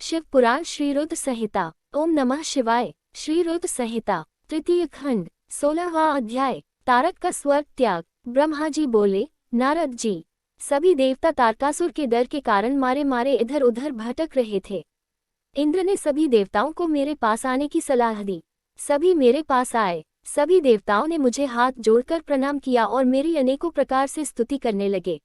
शिव पुराण श्री रुद्र संहिता। ओम नमः शिवाय। श्री रुद्र संहिता तृतीय खंड 16वां अध्याय। तारक का स्वर्ग त्याग। ब्रह्मा जी बोले, नारद जी, सभी देवता तारकासुर के डर के कारण मारे मारे इधर उधर भटक रहे थे। इंद्र ने सभी देवताओं को मेरे पास आने की सलाह दी। सभी मेरे पास आए। सभी देवताओं ने मुझे हाथ जोड़कर प्रणाम किया और मेरी अनेकों प्रकार से स्तुति करने लगे।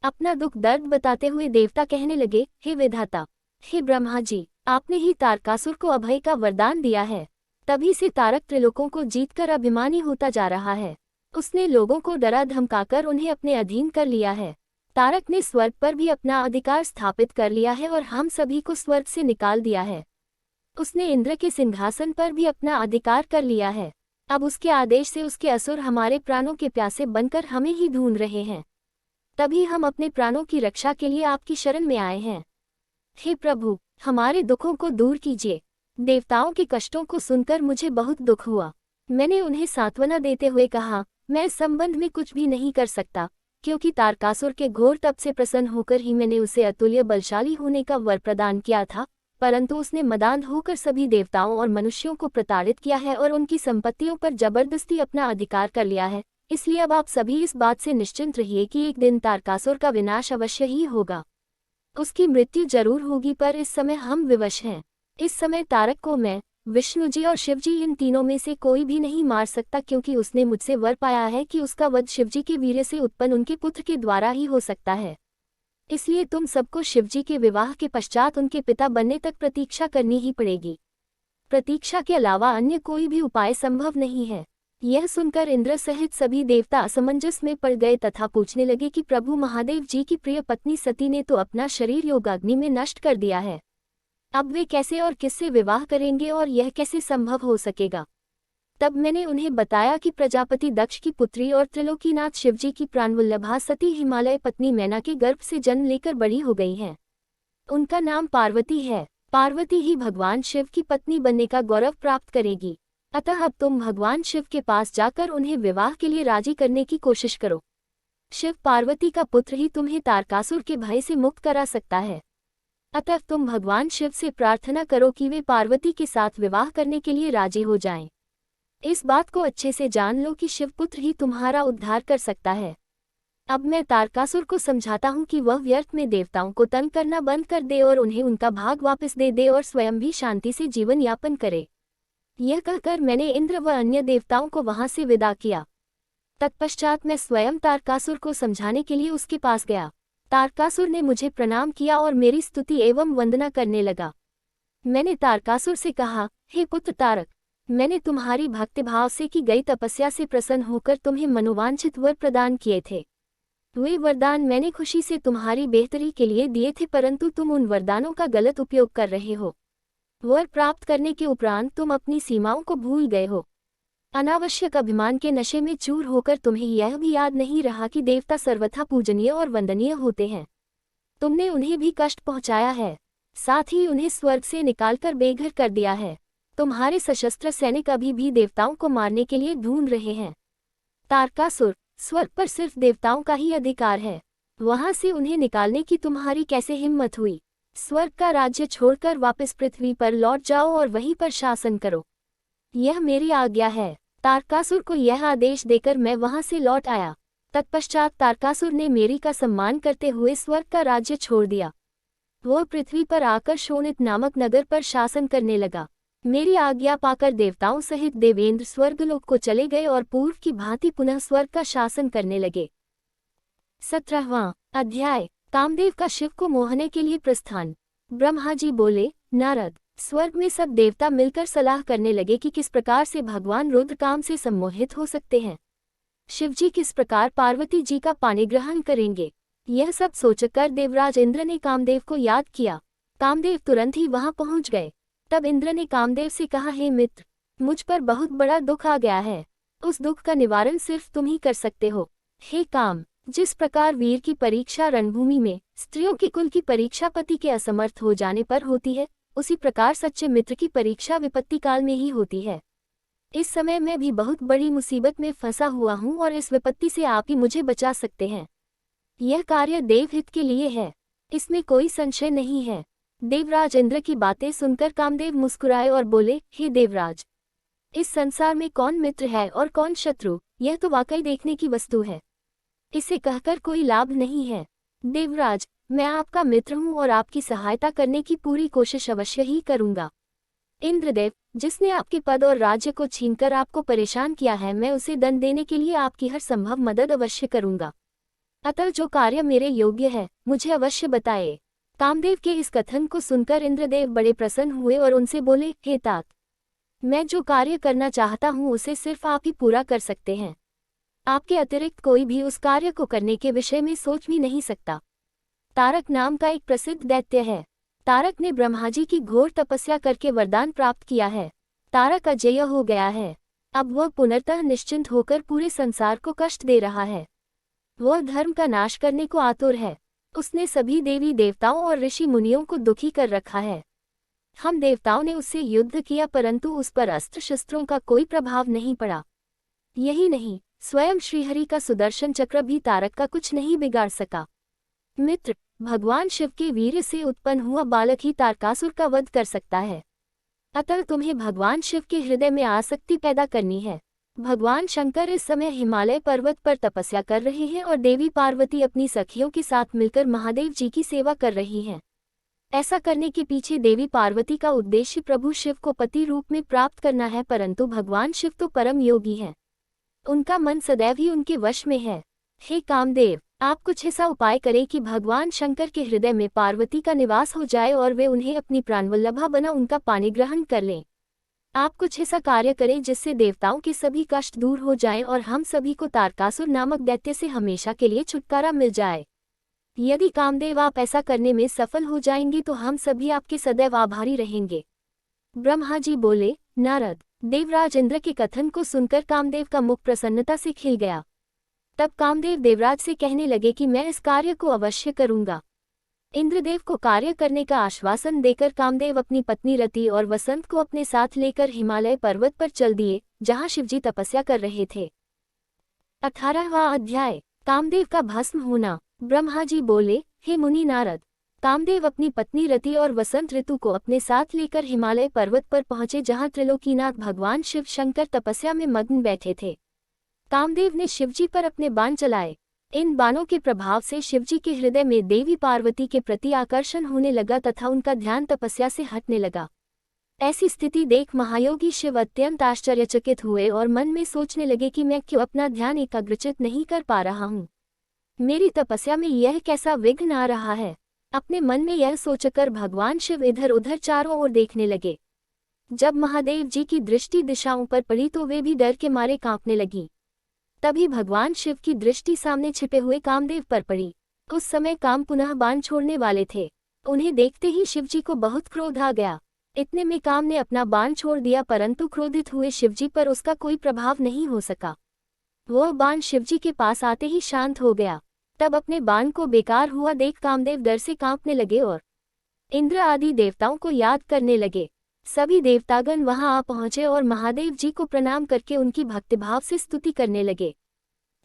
अपना दुख दर्द बताते हुए देवता कहने लगे, हे विधाता, हे ब्रह्मा जी, आपने ही तारकासुर को अभय का वरदान दिया है। तभी से तारक त्रिलोकों को जीतकर अभिमानी होता जा रहा है। उसने लोगों को डरा धमकाकर उन्हें अपने अधीन कर लिया है। तारक ने स्वर्ग पर भी अपना अधिकार स्थापित कर लिया है और हम सभी को स्वर्ग से निकाल दिया है। उसने इंद्र के सिंहासन पर भी अपना अधिकार कर लिया है। अब उसके आदेश से उसके असुर हमारे प्राणों के प्यासे बनकर हमें ही ढूंढ रहे हैं। तभी हम अपने प्राणों की रक्षा के लिए आपकी शरण में आए हैं। हे प्रभु, हमारे दुखों को दूर कीजिए। देवताओं के कष्टों को सुनकर मुझे बहुत दुख हुआ। मैंने उन्हें सांत्वना देते हुए कहा, मैं इस संबंध में कुछ भी नहीं कर सकता, क्योंकि तारकासुर के घोर तप से प्रसन्न होकर ही मैंने उसे अतुल्य बलशाली होने का वर प्रदान किया था, परंतु उसने मदान्ध होकर सभी देवताओं और मनुष्यों को प्रताड़ित किया है और उनकी संपत्तियों पर जबरदस्ती अपना अधिकार कर लिया है। इसलिए अब आप सभी इस बात से निश्चिंत रहिए कि एक दिन तारकासुर का विनाश अवश्य ही होगा। उसकी मृत्यु जरूर होगी, पर इस समय हम विवश हैं। इस समय तारक को मैं, विष्णु जी और शिव जी, इन तीनों में से कोई भी नहीं मार सकता, क्योंकि उसने मुझसे वर पाया है कि उसका वध शिव जी के वीर्य से उत्पन्न उनके पुत्र के द्वारा ही हो सकता है। इसलिए तुम सबको शिव जी के विवाह के पश्चात उनके पिता बनने तक प्रतीक्षा करनी ही पड़ेगी। प्रतीक्षा के अलावा अन्य कोई भी उपाय संभव नहीं है। यह सुनकर इंद्र सहित सभी देवता असमंजस में पड़ गए तथा पूछने लगे कि प्रभु महादेव जी की प्रिय पत्नी सती ने तो अपना शरीर योगाग्नि में नष्ट कर दिया है। अब वे कैसे और किससे विवाह करेंगे और यह कैसे संभव हो सकेगा। तब मैंने उन्हें बताया कि प्रजापति दक्ष की पुत्री और त्रिलोकीनाथ शिवजी की प्राणवल्लभा सती हिमालय पत्नी मैना के गर्भ से जन्म लेकर बड़ी हो गई हैं। उनका नाम पार्वती है। पार्वती ही भगवान शिव की पत्नी बनने का गौरव प्राप्त करेगी। अतः अब तुम भगवान शिव के पास जाकर उन्हें विवाह के लिए राजी करने की कोशिश करो। शिव पार्वती का पुत्र ही तुम्हें तारकासुर के भय से मुक्त करा सकता है। अतः तुम भगवान शिव से प्रार्थना करो कि वे पार्वती के साथ विवाह करने के लिए राजी हो जाएं। इस बात को अच्छे से जान लो कि शिव पुत्र ही तुम्हारा उद्धार कर सकता है। अब मैं तारकासुर को समझाता हूँ कि वह व्यर्थ में देवताओं को तंग करना बंद कर दे और उन्हें उनका भाग वापस दे दे और स्वयं भी शांति से जीवन यापन करे। यह कहकर मैंने इंद्र व अन्य देवताओं को वहां से विदा किया। तत्पश्चात मैं स्वयं तारकासुर को समझाने के लिए उसके पास गया। तारकासुर ने मुझे प्रणाम किया और मेरी स्तुति एवं वंदना करने लगा। मैंने तारकासुर से कहा, हे पुत्र तारक, मैंने तुम्हारी भक्तिभाव से की गई तपस्या से प्रसन्न होकर तुम्हें मनोवांछित वर प्रदान किए थे। वे वरदान मैंने खुशी से तुम्हारी बेहतरी के लिए दिए थे, परंतु तुम उन वरदानों का गलत उपयोग कर रहे हो। वर प्राप्त करने के उपरांत तुम अपनी सीमाओं को भूल गए हो। अनावश्यक अभिमान के नशे में चूर होकर तुम्हें यह भी याद नहीं रहा कि देवता सर्वथा पूजनीय और वंदनीय होते हैं। तुमने उन्हें भी कष्ट पहुंचाया है, साथ ही उन्हें स्वर्ग से निकालकर बेघर कर दिया है। तुम्हारे सशस्त्र सैनिक अभी भी देवताओं को मारने के लिए ढूंढ रहे हैं। तारकासुर, स्वर्ग पर सिर्फ देवताओं का ही अधिकार है। वहां से उन्हें निकालने की तुम्हारी कैसे हिम्मत हुई। स्वर्ग का राज्य छोड़कर वापस पृथ्वी पर लौट जाओ और वहीं पर शासन करो। यह मेरी आज्ञा है। तारकासुर को यह आदेश देकर मैं वहां से लौट आया। तत्पश्चात तारकासुर ने मेरी का सम्मान करते हुए स्वर्ग का राज्य छोड़ दिया। वह पृथ्वी पर आकर शोणित नामक नगर पर शासन करने लगा। मेरी आज्ञा पाकर देवताओं सहित देवेंद्र स्वर्गलोक को चले गए और पूर्व की भांति पुनः स्वर्ग का शासन करने लगे। 17वां अध्याय। कामदेव का शिव को मोहने के लिए प्रस्थान। ब्रह्मा जी बोले, नारद, स्वर्ग में सब देवता मिलकर सलाह करने लगे कि किस प्रकार से भगवान रुद्र काम से सम्मोहित हो सकते हैं। शिवजी किस प्रकार पार्वती जी का पाणिग्रहण करेंगे। यह सब सोचकर देवराज इंद्र ने कामदेव को याद किया। कामदेव तुरंत ही वहां पहुंच गए। तब इंद्र ने कामदेव से कहा, हे मित्र, मुझ पर बहुत बड़ा दुख आ गया है। उस दुख का निवारण सिर्फ तुम ही कर सकते हो। हे काम, जिस प्रकार वीर की परीक्षा रणभूमि में, स्त्रियों के कुल की परीक्षा पति के असमर्थ हो जाने पर होती है, उसी प्रकार सच्चे मित्र की परीक्षा विपत्ति काल में ही होती है। इस समय मैं भी बहुत बड़ी मुसीबत में फंसा हुआ हूँ और इस विपत्ति से आप ही मुझे बचा सकते हैं। यह कार्य देवहित के लिए है, इसमें कोई संशय नहीं है। देवराज इंद्र की बातें सुनकर कामदेव मुस्कुराए और बोले, हे देवराज, इस संसार में कौन मित्र है और कौन शत्रु, यह तो वाकई देखने की वस्तु है। इसे कहकर कोई लाभ नहीं है। देवराज, मैं आपका मित्र हूँ और आपकी सहायता करने की पूरी कोशिश अवश्य ही करूँगा। इंद्रदेव, जिसने आपके पद और राज्य को छीनकर आपको परेशान किया है, मैं उसे दंड देने के लिए आपकी हर संभव मदद अवश्य करूँगा। अतः जो कार्य मेरे योग्य है, मुझे अवश्य बताए। कामदेव के इस कथन को सुनकर इंद्रदेव बड़े प्रसन्न हुए और उनसे बोले, हे तात, मैं जो कार्य करना चाहता हूँ उसे सिर्फ आप ही पूरा कर सकते हैं। आपके अतिरिक्त कोई भी उस कार्य को करने के विषय में सोच भी नहीं सकता। तारक नाम का एक प्रसिद्ध दैत्य है। तारक ने ब्रह्माजी की घोर तपस्या करके वरदान प्राप्त किया है। तारक अजेय हो गया है। अब वह पुनर्तः निश्चिंत होकर पूरे संसार को कष्ट दे रहा है। वह धर्म का नाश करने को आतुर है। उसने सभी देवी देवताओं और ऋषि मुनियों को दुखी कर रखा है। हम देवताओं ने उससे युद्ध किया परंतु उस पर अस्त्र शस्त्रों का कोई प्रभाव नहीं पड़ा। यही नहीं, स्वयं श्रीहरि का सुदर्शन चक्र भी तारक का कुछ नहीं बिगाड़ सका। मित्र, भगवान शिव के वीर्य से उत्पन्न हुआ बालक ही तारकासुर का वध कर सकता है। अतः तुम्हें भगवान शिव के हृदय में आसक्ति पैदा करनी है। भगवान शंकर इस समय हिमालय पर्वत पर तपस्या कर रहे हैं और देवी पार्वती अपनी सखियों के साथ मिलकर महादेव जी की सेवा कर रही हैं। ऐसा करने के पीछे देवी पार्वती का उद्देश्य प्रभु शिव को पति रूप में प्राप्त करना है, परंतु भगवान शिव तो परम योगी हैं। उनका मन सदैव ही उनके वश में है। हे कामदेव, आप कुछ ऐसा उपाय करें कि भगवान शंकर के हृदय में पार्वती का निवास हो जाए और वे उन्हें अपनी प्राणवल्लभा बना उनका पानी ग्रहण कर लें। आप कुछ ऐसा कार्य करें जिससे देवताओं के सभी कष्ट दूर हो जाएं और हम सभी को तारकासुर नामक दैत्य से हमेशा के लिए छुटकारा मिल जाए। यदि कामदेव आप ऐसा करने में सफल हो जाएंगे तो हम सभी आपके सदैव आभारी रहेंगे। ब्रह्मा जी बोले, नारद, देवराज इंद्र के कथन को सुनकर कामदेव का मुख प्रसन्नता से खिल गया। तब कामदेव देवराज से कहने लगे कि मैं इस कार्य को अवश्य करूंगा। इंद्रदेव को कार्य करने का आश्वासन देकर कामदेव अपनी पत्नी रति और वसंत को अपने साथ लेकर हिमालय पर्वत पर चल दिए, जहां शिवजी तपस्या कर रहे थे। 18वां अध्याय, कामदेव का भस्म होना। ब्रह्मा जी बोले, हे मुनि नारद, कामदेव अपनी पत्नी रति और वसंत ऋतु को अपने साथ लेकर हिमालय पर्वत पर पहुंचे, जहां त्रिलोकीनाथ भगवान शिव शंकर तपस्या में मग्न बैठे थे। कामदेव ने शिवजी पर अपने बाण चलाए। इन बाणों के प्रभाव से शिवजी के हृदय में देवी पार्वती के प्रति आकर्षण होने लगा तथा उनका ध्यान तपस्या से हटने लगा। ऐसी स्थिति देख महायोगी शिव अत्यंत आश्चर्यचकित हुए और मन में सोचने लगे कि मैं क्यों अपना ध्यान एकाग्रचित नहीं कर पा रहा हूँ। मेरी तपस्या में यह कैसा विघ्न आ रहा है। अपने मन में यह सोचकर भगवान शिव इधर उधर चारों ओर देखने लगे। जब महादेव जी की दृष्टि दिशाओं पर पड़ी तो वे भी डर के मारे कांपने लगी। तभी भगवान शिव की दृष्टि सामने छिपे हुए कामदेव पर पड़ी। उस समय काम पुनः बाण छोड़ने वाले थे। उन्हें देखते ही शिवजी को बहुत क्रोध आ गया। इतने में काम ने अपना बाण छोड़ दिया, परंतु क्रोधित हुए शिवजी पर उसका कोई प्रभाव नहीं हो सका। वह बाण शिवजी के पास आते ही शांत हो गया। तब अपने बाण को बेकार हुआ देख कामदेव डर से कांपने लगे और इंद्र आदि देवताओं को याद करने लगे। सभी देवतागण वहां आ पहुंचे और महादेव जी को प्रणाम करके उनकी भक्तिभाव से स्तुति करने लगे।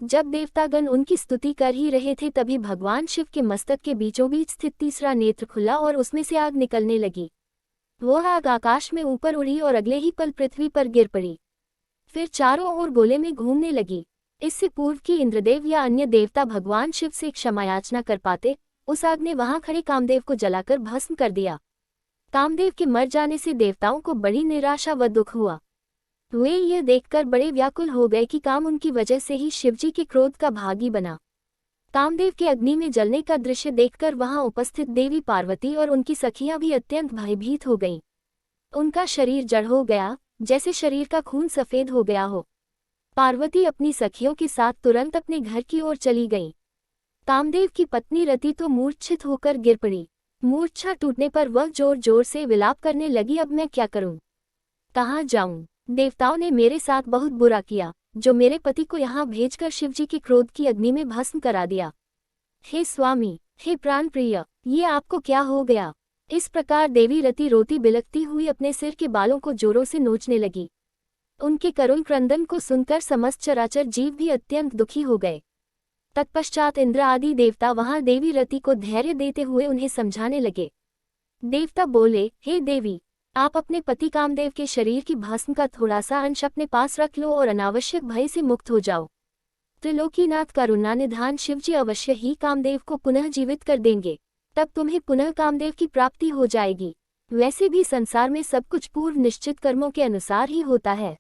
जब देवतागण उनकी स्तुति कर ही रहे थे तभी भगवान शिव के मस्तक के बीचों बीच स्थित तीसरा नेत्र खुला और उसमें से आग निकलने लगी। वह आग आकाश में ऊपर उड़ी और अगले ही पल पृथ्वी पर गिर पड़ी। फिर चारों ओर गोले में घूमने लगी। इससे पूर्व कि इंद्रदेव या अन्य देवता भगवान शिव से क्षमा याचना कर पाते, उस आग ने वहां खड़े कामदेव को जलाकर भस्म कर दिया। कामदेव के मर जाने से देवताओं को बड़ी निराशा व दुख हुआ। वे यह देखकर बड़े व्याकुल हो गए कि काम उनकी वजह से ही शिवजी के क्रोध का भागी बना। कामदेव के अग्नि में जलने का दृश्य देखकर वहां उपस्थित देवी पार्वती और उनकी सखियां भी अत्यंत भयभीत हो गईं। उनका शरीर जड़ हो गया, जैसे शरीर का खून सफेद हो गया हो। पार्वती अपनी सखियों के साथ तुरंत अपने घर की ओर चली गईं। कामदेव की पत्नी रति तो मूर्छित होकर गिर पड़ी। मूर्छा टूटने पर वह जोर जोर से विलाप करने लगी, अब मैं क्या करूं, कहाँ जाऊं? देवताओं ने मेरे साथ बहुत बुरा किया, जो मेरे पति को यहाँ भेजकर शिवजी के क्रोध की अग्नि में भस्म करा दिया। हे स्वामी, हे प्राण प्रिय, ये आपको क्या हो गया? इस प्रकार देवी रति रोती बिलखती हुई अपने सिर के बालों को जोरों से नोचने लगी। उनके करुण क्रंदन को सुनकर समस्त चराचर जीव भी अत्यंत दुखी हो गए। तत्पश्चात इंद्र आदि देवता वहां देवी रति को धैर्य देते हुए उन्हें समझाने लगे। देवता बोले, हे देवी, आप अपने पति कामदेव के शरीर की भस्म का थोड़ा सा अंश अपने पास रख लो और अनावश्यक भय से मुक्त हो जाओ। त्रिलोकीनाथ करुणानिधान शिवजी अवश्य ही कामदेव को पुनः जीवित कर देंगे, तब तुम्हें पुनः कामदेव की प्राप्ति हो जाएगी। वैसे भी संसार में सब कुछ पूर्व निश्चित कर्मों के अनुसार ही होता है,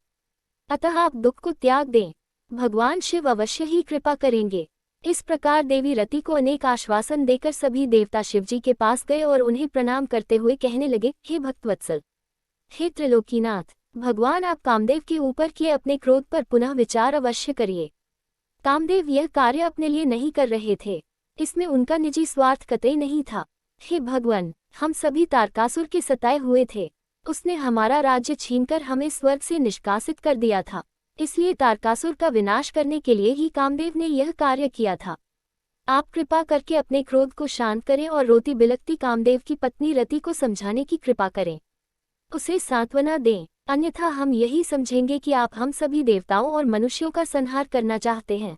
अतः आप दुख को त्याग दें, भगवान शिव अवश्य ही कृपा करेंगे। इस प्रकार देवी रति को अनेक आश्वासन देकर सभी देवता शिवजी के पास गए और उन्हें प्रणाम करते हुए कहने लगे, हे भक्तवत्सल, हे त्रिलोकीनाथ, भगवान आप कामदेव के ऊपर किए अपने क्रोध पर पुनः विचार अवश्य करिए। कामदेव यह कार्य अपने लिए नहीं कर रहे थे, इसमें उनका निजी स्वार्थ कतई नहीं था। हे भगवान, हम सभी तारकासुर के सताए हुए थे, उसने हमारा राज्य छीनकर हमें स्वर्ग से निष्कासित कर दिया था, इसलिए तारकासुर का विनाश करने के लिए ही कामदेव ने यह कार्य किया था। आप कृपा करके अपने क्रोध को शांत करें और रोती बिलखती कामदेव की पत्नी रति को समझाने की कृपा करें, उसे सांत्वना दें, अन्यथा हम यही समझेंगे कि आप हम सभी देवताओं और मनुष्यों का संहार करना चाहते हैं।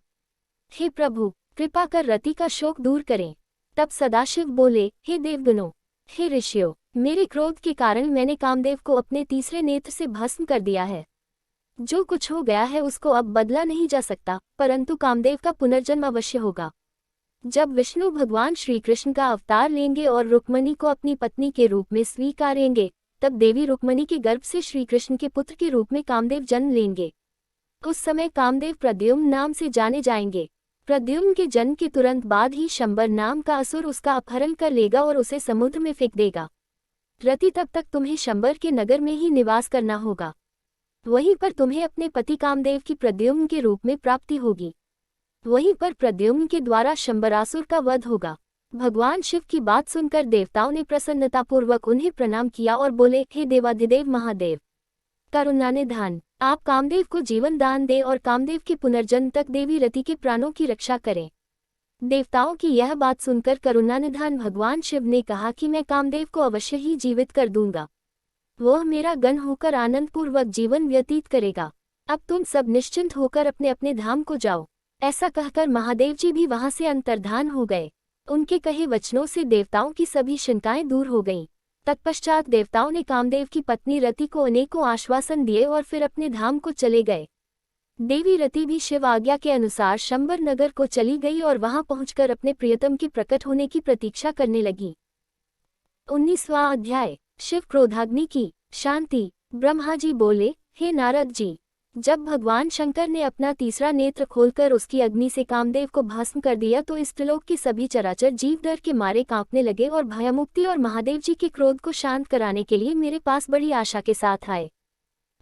हे प्रभु, कृपा कर रति का शोक दूर करें। तब सदाशिव बोले, हे देवगणों, हे ऋषियों, मेरे क्रोध के कारण मैंने कामदेव को अपने तीसरे नेत्र से भस्म कर दिया है। जो कुछ हो गया है उसको अब बदला नहीं जा सकता, परंतु कामदेव का पुनर्जन्म अवश्य होगा। जब विष्णु भगवान श्री कृष्ण का अवतार लेंगे और रुक्मणी को अपनी पत्नी के रूप में स्वीकारेंगे, तब देवी रुक्मणी के गर्भ से श्री कृष्ण के पुत्र के रूप में कामदेव जन्म लेंगे। उस समय कामदेव प्रद्युम्न नाम से जाने जाएंगे। प्रद्युम्न के जन्म के तुरंत बाद ही शंबर नाम का असुर उसका अपहरण कर लेगा और उसे समुद्र में फेंक देगा। रति, तब तक तुम्हें शंबर के नगर में ही निवास करना होगा, वहीं पर तुम्हें अपने पति कामदेव की प्रद्युम्न के रूप में प्राप्ति होगी। वहीं पर प्रद्युम्न के द्वारा शंबरासुर का वध होगा। भगवान शिव की बात सुनकर देवताओं ने प्रसन्नतापूर्वक उन्हें प्रणाम किया और बोले, हे देवाधिदेव महादेव, करुणानिधान, आप कामदेव को जीवन दान दें और कामदेव के पुनर्जन्म तक देवी रति के प्राणों की रक्षा करें। देवताओं की यह बात सुनकर करुणानिधान भगवान शिव ने कहा कि मैं कामदेव को अवश्य ही जीवित कर दूंगा, वह मेरा गण होकर आनंदपूर्वक जीवन व्यतीत करेगा। अब तुम सब निश्चिंत होकर अपने अपने धाम को जाओ। ऐसा कहकर महादेव जी भी वहां से अंतर्धान हो गए। उनके कहे वचनों से देवताओं की सभी शंकाएं दूर हो गईं। तत्पश्चात देवताओं ने कामदेव की पत्नी रति को अनेकों आश्वासन दिए और फिर अपने धाम को चले गए। देवी रति भी शिव आज्ञा के अनुसार शंबर नगर को चली गई और वहां पहुंचकर अपने प्रियतम के प्रकट होने की प्रतीक्षा करने लगी। 19वां अध्याय, शिव क्रोधाग्नि की शांति। ब्रह्मा जी बोले, हे नारद जी, जब भगवान शंकर ने अपना तीसरा नेत्र खोलकर उसकी अग्नि से कामदेव को भस्म कर दिया तो इस त्रिलोक के सभी चराचर जीव डर के मारे कांपने लगे और भयमुक्ति और महादेव जी के क्रोध को शांत कराने के लिए मेरे पास बड़ी आशा के साथ आए।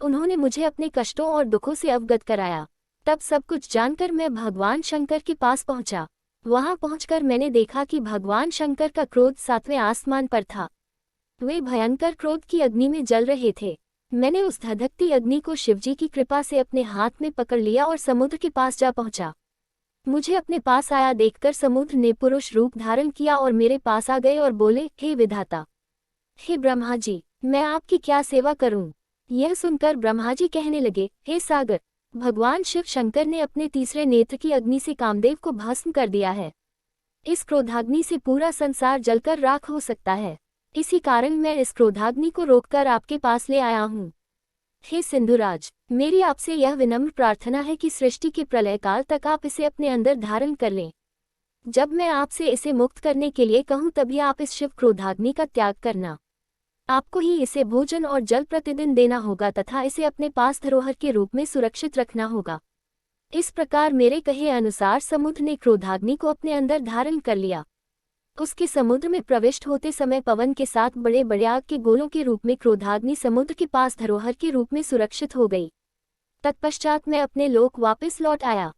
उन्होंने मुझे अपने कष्टों और दुखों से अवगत कराया। तब सब कुछ जानकर मैं भगवान शंकर के पास पहुंचा। वहां पहुंचकर मैंने देखा कि भगवान शंकर का क्रोध 7वें आसमान पर था। वे भयंकर क्रोध की अग्नि में जल रहे थे। मैंने उस धधकती अग्नि को शिवजी की कृपा से अपने हाथ में पकड़ लिया और समुद्र के पास जा पहुंचा। मुझे अपने पास आया देखकर समुद्र ने पुरुष रूप धारण किया और मेरे पास आ गए और बोले, हे विधाता, हे ब्रह्मा जी, मैं आपकी क्या सेवा करूं? यह सुनकर ब्रह्मा जी कहने लगे, हे सागर, भगवान शिव शंकर ने अपने तीसरे नेत्र की अग्नि से कामदेव को भस्म कर दिया है। इस क्रोधाग्नि से पूरा संसार जलकर राख हो सकता है। इसी कारण मैं इस क्रोधाग्नि को रोककर आपके पास ले आया हूँ। हे सिंधुराज, मेरी आपसे यह विनम्र प्रार्थना है कि सृष्टि के प्रलय काल तक आप इसे अपने अंदर धारण कर लें। जब मैं आपसे इसे मुक्त करने के लिए कहूँ तभी आप इस शिव क्रोधाग्नि का त्याग करना। आपको ही इसे भोजन और जल प्रतिदिन देना होगा तथा इसे अपने पास धरोहर के रूप में सुरक्षित रखना होगा। इस प्रकार मेरे कहे अनुसार समुद्र ने क्रोधाग्नि को अपने अंदर धारण कर लिया। उसके समुद्र में प्रविष्ट होते समय पवन के साथ बड़े बड़े आग के गोलों के रूप में क्रोधाग्नि समुद्र के पास धरोहर के रूप में सुरक्षित हो गई। तत्पश्चात मैं अपने लोक वापस लौट आया।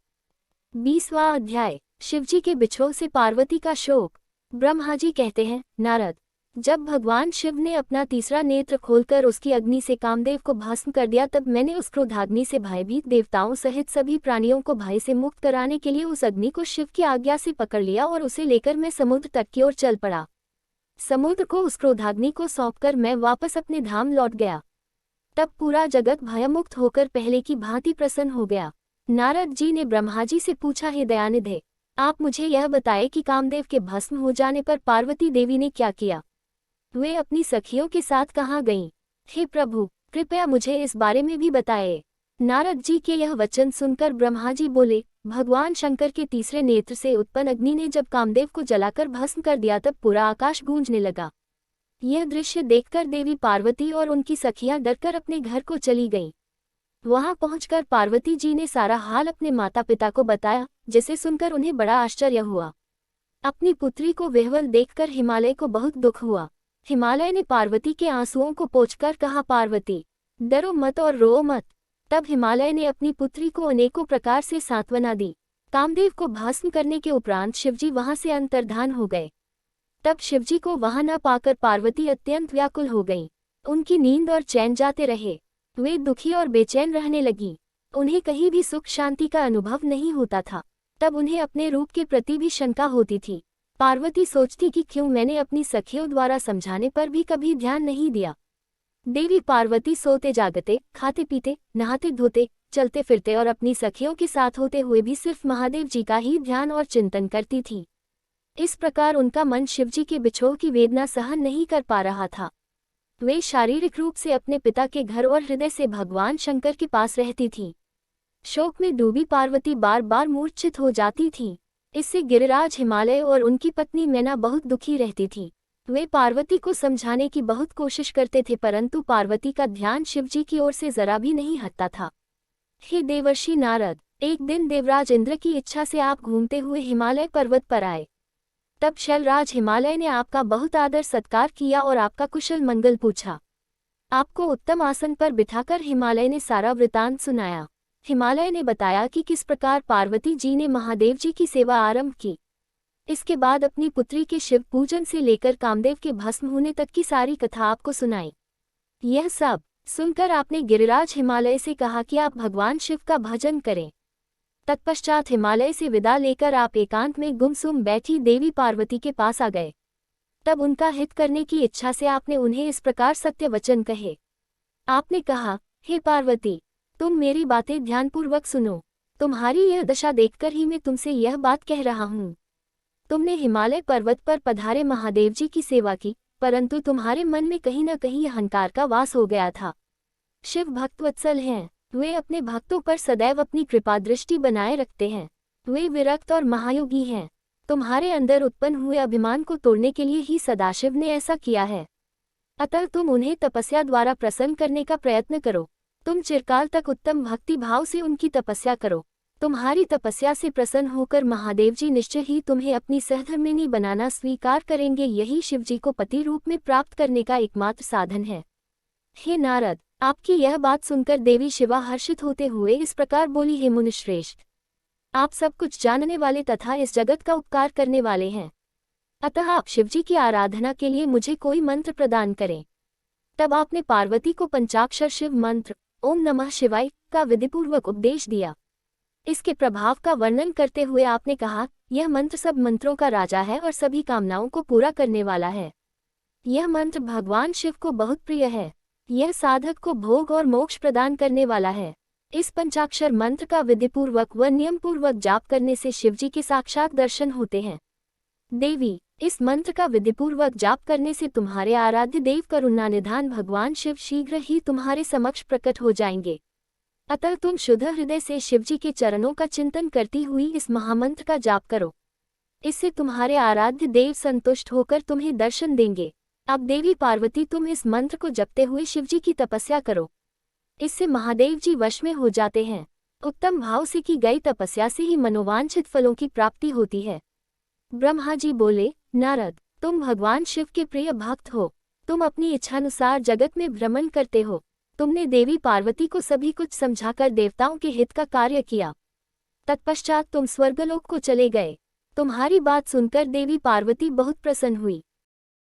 20वां अध्याय, शिवजी के बिछोह से पार्वती का शोक। ब्रह्मा जी कहते हैं, नारद, जब भगवान शिव ने अपना तीसरा नेत्र खोलकर उसकी अग्नि से कामदेव को भस्म कर दिया तब मैंने उस क्रोधाग्नि से भयभीत देवताओं सहित सभी प्राणियों को भय से मुक्त कराने के लिए उस अग्नि को शिव की आज्ञा से पकड़ लिया और उसे लेकर मैं समुद्र तट की ओर चल पड़ा। समुद्र को उस क्रोधाग्नि को सौंपकर मैं वापस अपने धाम लौट गया। तब पूरा जगत भयमुक्त होकर पहले की भांति प्रसन्न हो गया। नारद जी ने ब्रह्मा जी से पूछा, हे दयानिधे, आप मुझे यह बताए कि कामदेव के भस्म हो जाने पर पार्वती देवी ने क्या किया? वे अपनी सखियों के साथ कहाँ गईं? हे प्रभु, कृपया मुझे इस बारे में भी बताएं। नारद जी के यह वचन सुनकर ब्रह्मा जी बोले, भगवान शंकर के तीसरे नेत्र से उत्पन्न अग्नि ने जब कामदेव को जलाकर भस्म कर दिया तब पूरा आकाश गूंजने लगा। यह दृश्य देखकर देवी पार्वती और उनकी सखियां डरकर अपने घर को चली गईं। वहां पहुंचकर पार्वती जी ने सारा हाल अपने माता पिता को बताया, जिसे सुनकर उन्हें बड़ा आश्चर्य हुआ। अपनी पुत्री को विह्वल देखकर हिमालय को बहुत दुख हुआ। हिमालय ने पार्वती के आंसुओं को पोंछकर कहा, पार्वती, डरो मत और रो मत। तब हिमालय ने अपनी पुत्री को अनेकों प्रकार से सांत्वना दी। कामदेव को भस्म करने के उपरांत शिवजी वहां से अंतर्धान हो गए। तब शिवजी को वहां न पाकर पार्वती अत्यंत व्याकुल हो गईं। उनकी नींद और चैन जाते रहे। वे दुखी और बेचैन रहने लगीं। उन्हें कहीं भी सुख शांति का अनुभव नहीं होता था। तब उन्हें अपने रूप के प्रति भी शंका होती थी। पार्वती सोचती कि क्यों मैंने अपनी सखियों द्वारा समझाने पर भी कभी ध्यान नहीं दिया। देवी पार्वती सोते जागते, खाते पीते, नहाते धोते, चलते फिरते और अपनी सखियों के साथ होते हुए भी सिर्फ महादेव जी का ही ध्यान और चिंतन करती थी। इस प्रकार उनका मन शिवजी के बिछोह की वेदना सहन नहीं कर पा रहा था। वे शारीरिक रूप से अपने पिता के घर और हृदय से भगवान शंकर के पास रहती थीं। शोक में डूबी पार्वती बार बार मूर्छित हो जाती थीं। इससे गिरिराज, हिमालय और उनकी पत्नी मैना बहुत दुखी रहती थीं। वे पार्वती को समझाने की बहुत कोशिश करते थे, परंतु पार्वती का ध्यान शिवजी की ओर से जरा भी नहीं हटता था। हे देवर्षि नारद, एक दिन देवराज इंद्र की इच्छा से आप घूमते हुए हिमालय पर्वत पर आए। तब शैलराज हिमालय ने आपका बहुत आदर सत्कार किया और आपका कुशल मंगल पूछा। आपको उत्तम आसन पर बिठाकर हिमालय ने सारा वृतांत सुनाया। हिमालय ने बताया कि किस प्रकार पार्वती जी ने महादेव जी की सेवा आरंभ की। इसके बाद अपनी पुत्री के शिव पूजन से लेकर कामदेव के भस्म होने तक की सारी कथा आपको सुनाई। यह सब सुनकर आपने गिरिराज हिमालय से कहा कि आप भगवान शिव का भजन करें। तत्पश्चात हिमालय से विदा लेकर आप एकांत में गुमसुम बैठी देवी पार्वती के पास आ गए। तब उनका हित करने की इच्छा से आपने उन्हें इस प्रकार सत्य वचन कहे। आपने कहा, हे पार्वती, तुम मेरी बातें ध्यानपूर्वक सुनो। तुम्हारी यह दशा देखकर ही मैं तुमसे यह बात कह रहा हूँ। तुमने हिमालय पर्वत पर पधारे महादेव जी की सेवा की, परंतु तुम्हारे मन में कहीं न कहीं अहंकार का वास हो गया था। शिव भक्तवत्सल हैं। वे अपने भक्तों पर सदैव अपनी कृपा दृष्टि बनाए रखते हैं। वे विरक्त और महायोगी हैं। तुम्हारे अंदर उत्पन्न हुए अभिमान को तोड़ने के लिए ही सदाशिव ने ऐसा किया है। अतः तुम उन्हें तपस्या द्वारा प्रसन्न करने का प्रयत्न करो। तुम चिरकाल तक उत्तम भक्ति भाव से उनकी तपस्या करो। तुम्हारी तपस्या से प्रसन्न होकर महादेव जी निश्चय ही तुम्हें अपनी सहधर्मिणी बनाना स्वीकार करेंगे। यही शिवजी को पति रूप में प्राप्त करने का एकमात्र साधन है। हे नारद, आपकी यह बात सुनकर देवी शिवा हर्षित होते हुए इस प्रकार बोली, हे मुनिश्रेष्ठ, आप सब कुछ जानने वाले तथा इस जगत का उपकार करने वाले हैं। अतः आप शिवजी की आराधना के लिए मुझे कोई मंत्र प्रदान करें। तब आपने पार्वती को पंचाक्षर शिव मंत्र ओम नमः शिवाय का विधिपूर्वक उपदेश दिया। इसके प्रभाव का वर्णन करते हुए आपने कहा, यह मंत्र सब मंत्रों का राजा है और सभी कामनाओं को पूरा करने वाला है। यह मंत्र भगवान शिव को बहुत प्रिय है। यह साधक को भोग और मोक्ष प्रदान करने वाला है। इस पंचाक्षर मंत्र का विधिपूर्वक व नियमपूर्वक जाप करने से शिवजी के साक्षात दर्शन होते हैं। देवी, इस मंत्र का विधिपूर्वक जाप करने से तुम्हारे आराध्य देव करुणानिधान भगवान शिव शीघ्र ही तुम्हारे समक्ष प्रकट हो जाएंगे। अतः तुम शुद्ध हृदय से शिवजी के चरणों का चिंतन करती हुई इस महामंत्र का जाप करो। इससे तुम्हारे आराध्य देव संतुष्ट होकर तुम्हें दर्शन देंगे। अब देवी पार्वती, तुम इस मंत्र को जपते हुए शिवजी की तपस्या करो। इससे महादेव जी वश में हो जाते हैं। उत्तम भाव से की गई तपस्या से ही मनोवांछित फलों की प्राप्ति होती है। ब्रह्मा जी बोले, नारद, तुम भगवान शिव के प्रिय भक्त हो। तुम अपनी इच्छानुसार जगत में भ्रमण करते हो। तुमने देवी पार्वती को सभी कुछ समझाकर देवताओं के हित का कार्य किया। तत्पश्चात तुम स्वर्गलोक को चले गए। तुम्हारी बात सुनकर देवी पार्वती बहुत प्रसन्न हुई।